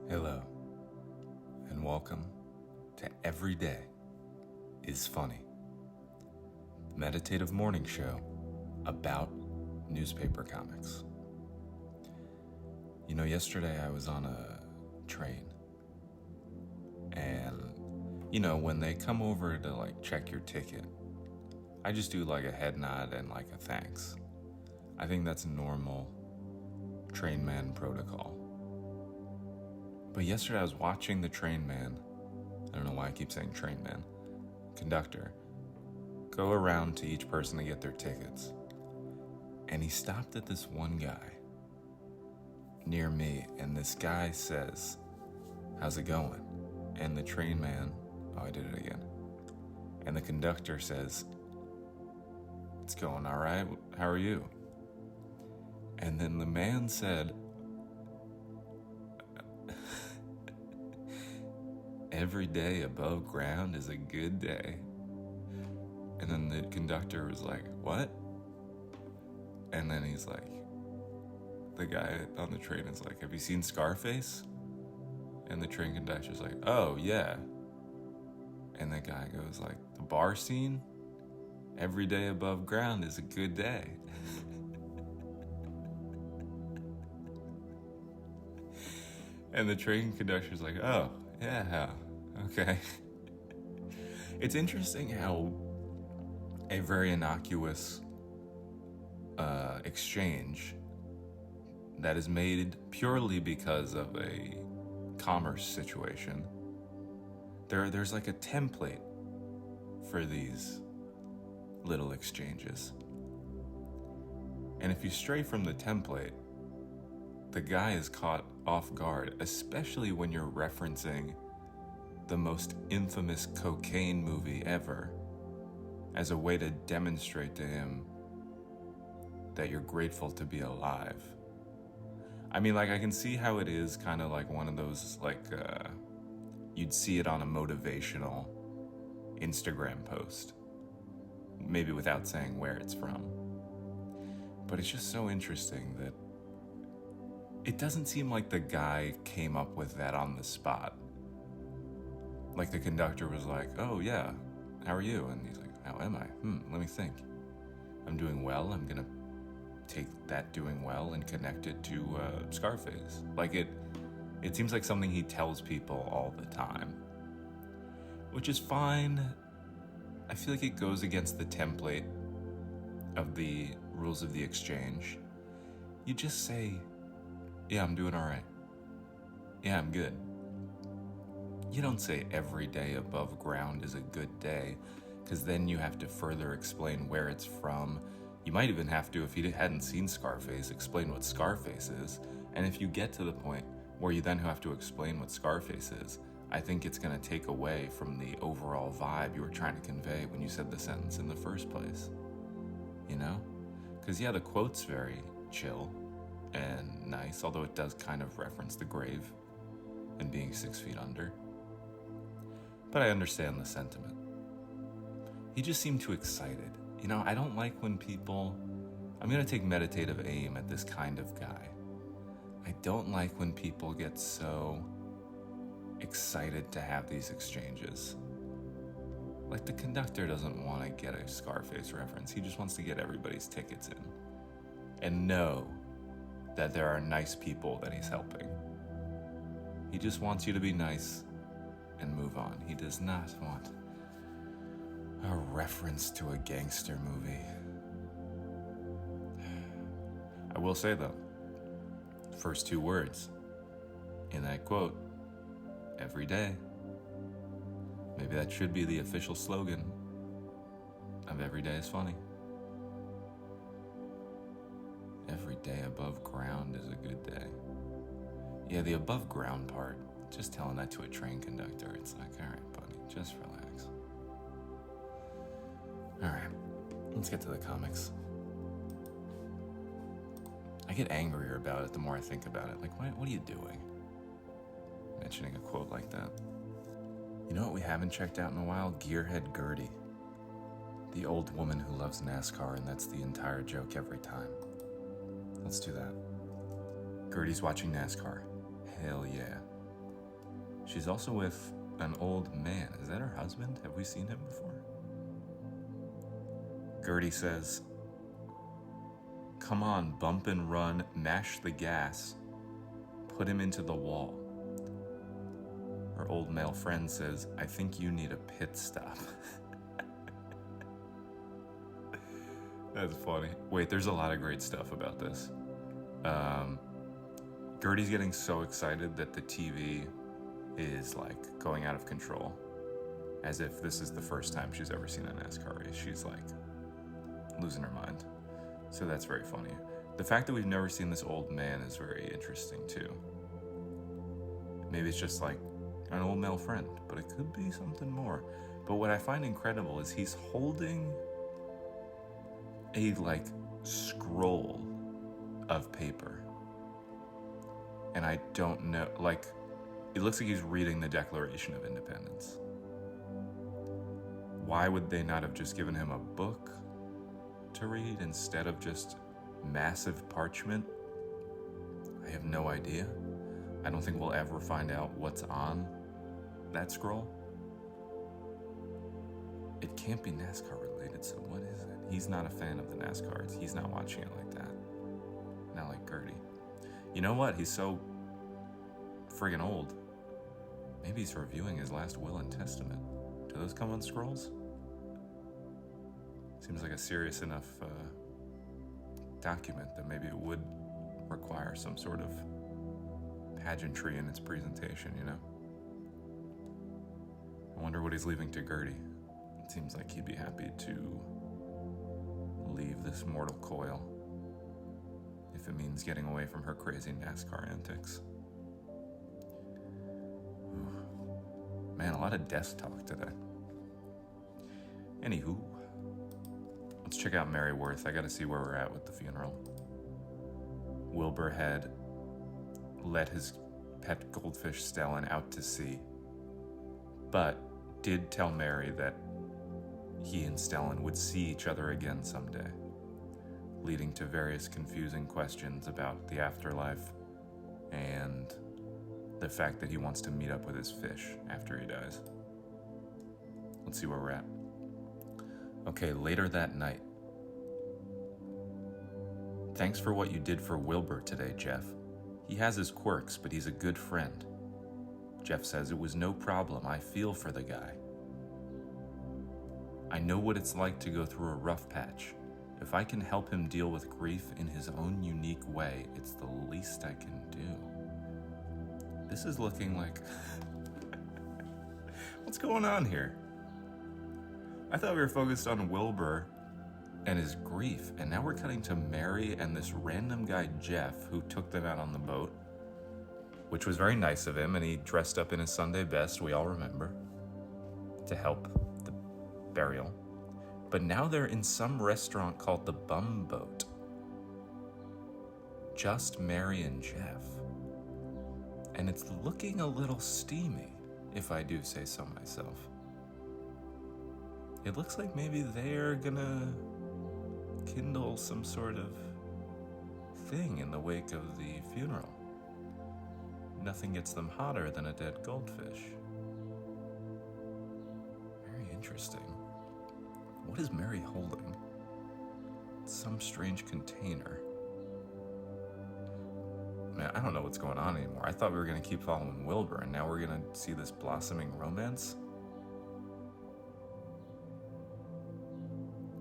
Hello, and welcome to Every Day is Funny, the meditative morning show about newspaper comics. You know, yesterday I was on a train, and, when they come over to, check your ticket, I just do, a head nod and, a thanks. I think that's normal train man protocol. But yesterday I was watching the train man, I don't know why I keep saying train man, conductor, go around to each person to get their tickets. And he stopped at this one guy near me, and this guy says, "How's it going?" And the train man, I did it again. And the conductor says, "It's going all right, how are you?" And then the man said, "Every day above ground is a good day." And then the conductor was like, "What?" And then he's like, the guy on the train is like, "Have you seen Scarface?" And the train conductor's like, "Oh, yeah." And the guy goes like, "The bar scene? Every day above ground is a good day." And the train conductor's like, "Oh, yeah, okay." It's interesting how a very innocuous exchange that is made purely because of a commerce situation, there's like a template for these little exchanges. And if you stray from the template, the guy is caught off guard, especially when you're referencing the most infamous cocaine movie ever as a way to demonstrate to him that you're grateful to be alive. I mean, I can see how it is kind of like one of those, you'd see it on a motivational Instagram post, maybe without saying where it's from. But it's just so interesting that it doesn't seem like the guy came up with that on the spot. Like the conductor was like, "Oh yeah, how are you?" And he's like, "How am I? Let me think. I'm doing well. I'm gonna take that doing well and connect it to Scarface." It seems like something he tells people all the time, which is fine. I feel like it goes against the template of the rules of the exchange. You just say, "Yeah, I'm doing all right. Yeah, I'm good." You don't say "every day above ground is a good day," because then you have to further explain where it's from. You might even have to, if you hadn't seen Scarface, explain what Scarface is. And if you get to the point where you then have to explain what Scarface is, I think it's going to take away from the overall vibe you were trying to convey when you said the sentence in the first place. You know? Because yeah, the quote's very chill and nice, although it does kind of reference the grave and being 6 feet under. But I understand the sentiment. He just seemed too excited. I don't like when people... I'm going to take meditative aim at this kind of guy. I don't like when people get so excited to have these exchanges. Like the conductor doesn't want to get a Scarface reference. He just wants to get everybody's tickets in and know that there are nice people that he's helping. He just wants you to be nice and move on. He does not want a reference to a gangster movie. I will say though, first two words in that quote, "every day," maybe that should be the official slogan of Every Day is Funny. Every day above ground is a good day. Yeah, the above ground part, just telling that to a train conductor, it's like, all right, buddy, just relax. All right, let's get to the comics. I get angrier about it the more I think about it. Like, what are you doing? Mentioning a quote like that. You know what we haven't checked out in a while? Gearhead Gertie. The old woman who loves NASCAR, and that's the entire joke every time. Let's do that. Gertie's watching NASCAR. Hell yeah. She's also with an old man. Is that her husband? Have we seen him before? Gertie says, "Come on, bump and run, mash the gas, put him into the wall." Her old male friend says, "I think you need a pit stop." That's funny. Wait, there's a lot of great stuff about this. Gertie's getting so excited that the TV is like going out of control, as if this is the first time she's ever seen a NASCAR race. She's like losing her mind. So that's very funny. The fact that we've never seen this old man is very interesting too. Maybe it's just like an old male friend, but it could be something more. But what I find incredible is he's holding a like scroll of paper. And I don't know, like, it looks like he's reading the Declaration of Independence. Why would they not have just given him a book to read instead of just massive parchment? I have no idea. I don't think we'll ever find out what's on that scroll. It can't be NASCAR related, so what is it? He's not a fan of the NASCAR. He's not watching it like that. Not like Gertie. You know what? He's so friggin' old. Maybe he's reviewing his last will and testament. Do those come on scrolls? Seems like a serious enough document that maybe it would require some sort of pageantry in its presentation, you know? I wonder what he's leaving to Gertie. It seems like he'd be happy to leave this mortal coil if it means getting away from her crazy NASCAR antics. Ooh. Man, a lot of desk talk today. Anywho, let's check out Mary Worth. I gotta see where we're at with the funeral. Wilbur had let his pet goldfish Stellan out to sea, but did tell Mary that he and Stellan would see each other again someday, leading to various confusing questions about the afterlife and the fact that he wants to meet up with his fish after he dies. Let's see where we're at. Okay, later that night. "Thanks for what you did for Wilbur today, Jeff. He has his quirks, but he's a good friend." Jeff says, "It was no problem. I feel for the guy. I know what it's like to go through a rough patch. If I can help him deal with grief in his own unique way, it's the least I can do." This is looking like... What's going on here? I thought we were focused on Wilbur and his grief, and now we're cutting to Mary and this random guy, Jeff, who took them out on the boat, which was very nice of him, and he dressed up in his Sunday best, we all remember, to help the burial. But now they're in some restaurant called the Bum Boat. Just Mary and Jeff. And it's looking a little steamy, if I do say so myself. It looks like maybe they're gonna kindle some sort of thing in the wake of the funeral. Nothing gets them hotter than a dead goldfish. Very interesting. What is Mary holding? Some strange container. Man, I don't know what's going on anymore. I thought we were going to keep following Wilbur, and now we're going to see this blossoming romance?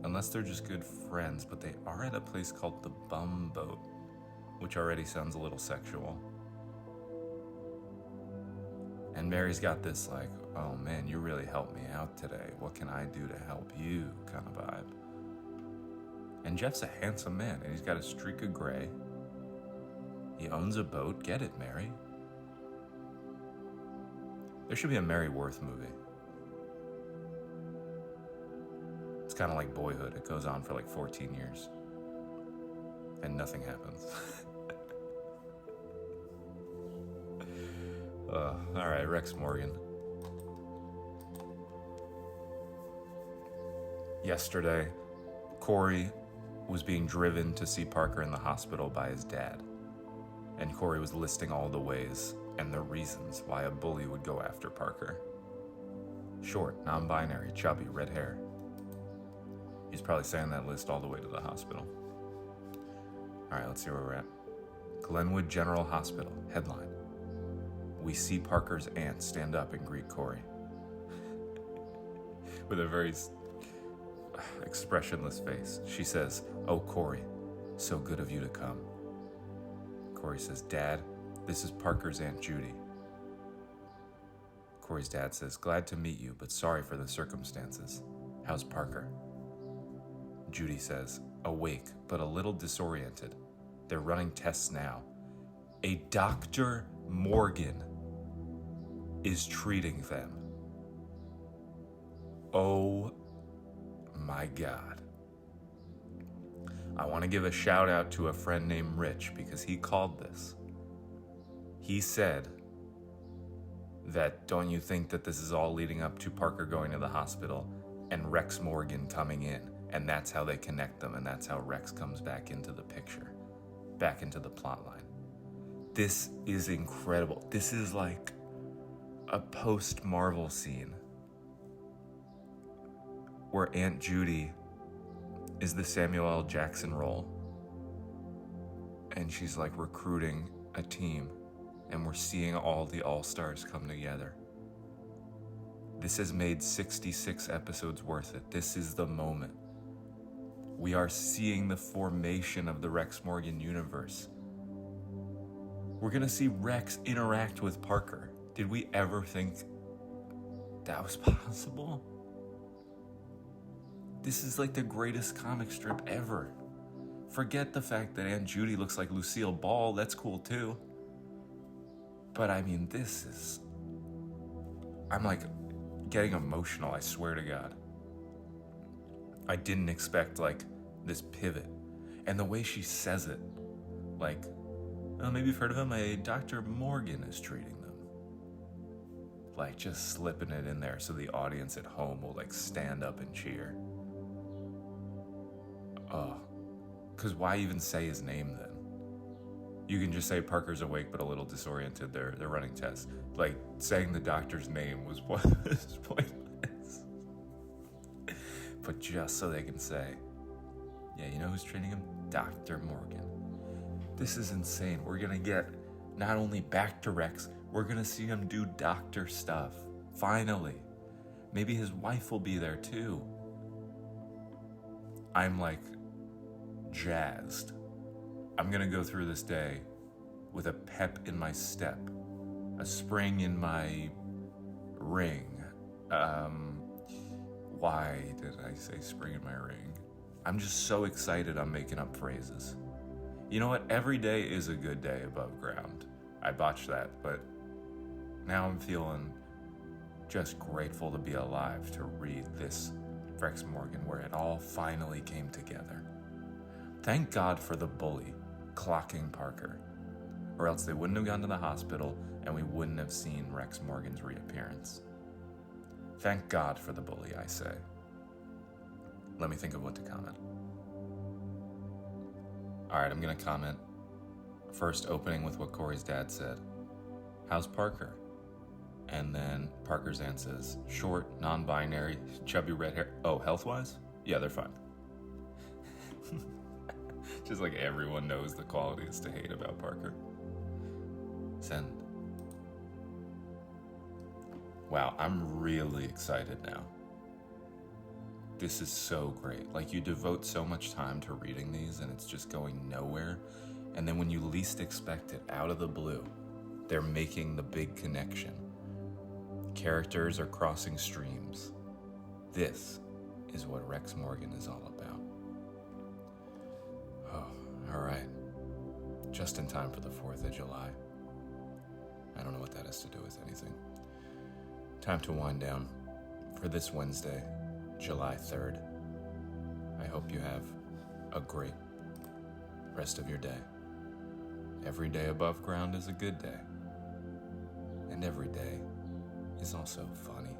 Unless they're just good friends, but they are at a place called the Bum Boat, which already sounds a little sexual. And Mary's got this like, "Oh man, you really helped me out today. What can I do to help you?" kind of vibe. And Jeff's a handsome man, and he's got a streak of gray. He owns a boat. Get it, Mary. There should be a Mary Worth movie. It's kind of like Boyhood. It goes on for like 14 years. And nothing happens. All right, Rex Morgan. Yesterday, Corey was being driven to see Parker in the hospital by his dad. And Corey was listing all the ways and the reasons why a bully would go after Parker. Short, non-binary, chubby, red hair. He's probably saying that list all the way to the hospital. All right, let's see where we're at. Glenwood General Hospital, headline. We see Parker's aunt stand up and greet Corey. With a very expressionless face. She says, "Oh, Corey, so good of you to come." Corey says, "Dad, this is Parker's Aunt Judy." Corey's dad says, "Glad to meet you, but sorry for the circumstances. How's Parker?" Judy says, "Awake, but a little disoriented. They're running tests now. A Dr. Morgan is treating them." Oh my God. I want to give a shout out to a friend named Rich because he called this. He said that, don't you think that this is all leading up to Parker going to the hospital and Rex Morgan coming in? And that's how they connect them, and that's how Rex comes back into the picture, back into the plot line. This is incredible. This is like a post-Marvel scene where Aunt Judy is the Samuel L. Jackson role, and she's like recruiting a team, and we're seeing all the all-stars come together. This has made 66 episodes worth it. This is the moment. We are seeing the formation of the Rex Morgan universe. We're gonna see Rex interact with Parker. Did we ever think that was possible? This is like the greatest comic strip ever. Forget the fact that Aunt Judy looks like Lucille Ball, that's cool too. But I mean, I'm like getting emotional, I swear to God. I didn't expect like this pivot. And the way she says it, like, oh, maybe you've heard of him, a Dr. Morgan is treating them. Like just slipping it in there so the audience at home will like stand up and cheer. Because why even say his name then? You can just say Parker's awake but a little disoriented. They're running tests. Like saying the doctor's name was pointless. But just so they can say, yeah, you know who's treating him? Dr. Morgan. This is insane. We're gonna get not only back to Rex, we're gonna see him do doctor stuff. Finally. Maybe his wife will be there too. I'm like jazzed. I'm gonna go through this day with a pep in my step, a spring in my ring. Why did I say spring in my ring? I'm just so excited I'm making up phrases. You know what? Every day is a good day above ground. I botched that, but now I'm feeling just grateful to be alive to read this Rex Morgan where it all finally came together. Thank God for the bully clocking Parker, or else they wouldn't have gone to the hospital and we wouldn't have seen Rex Morgan's reappearance. Thank God for the bully, I say. Let me think of what to comment. All right, I'm gonna comment. First, opening with what Corey's dad said. How's Parker? And then Parker's aunt says, short, non-binary, chubby red hair. Oh, health-wise? Yeah, they're fine. Just like everyone knows the qualities to hate about Parker. Send. Wow, I'm really excited now. This is so great. Like, you devote so much time to reading these and it's just going nowhere. And then when you least expect it, out of the blue, they're making the big connection. Characters are crossing streams. This is what Rex Morgan is all about. Oh, all right. Just in time for the 4th of July. I don't know what that has to do with anything. Time to wind down for this Wednesday, July 3rd. I hope you have a great rest of your day. Every day above ground is a good day. And every day is also funny.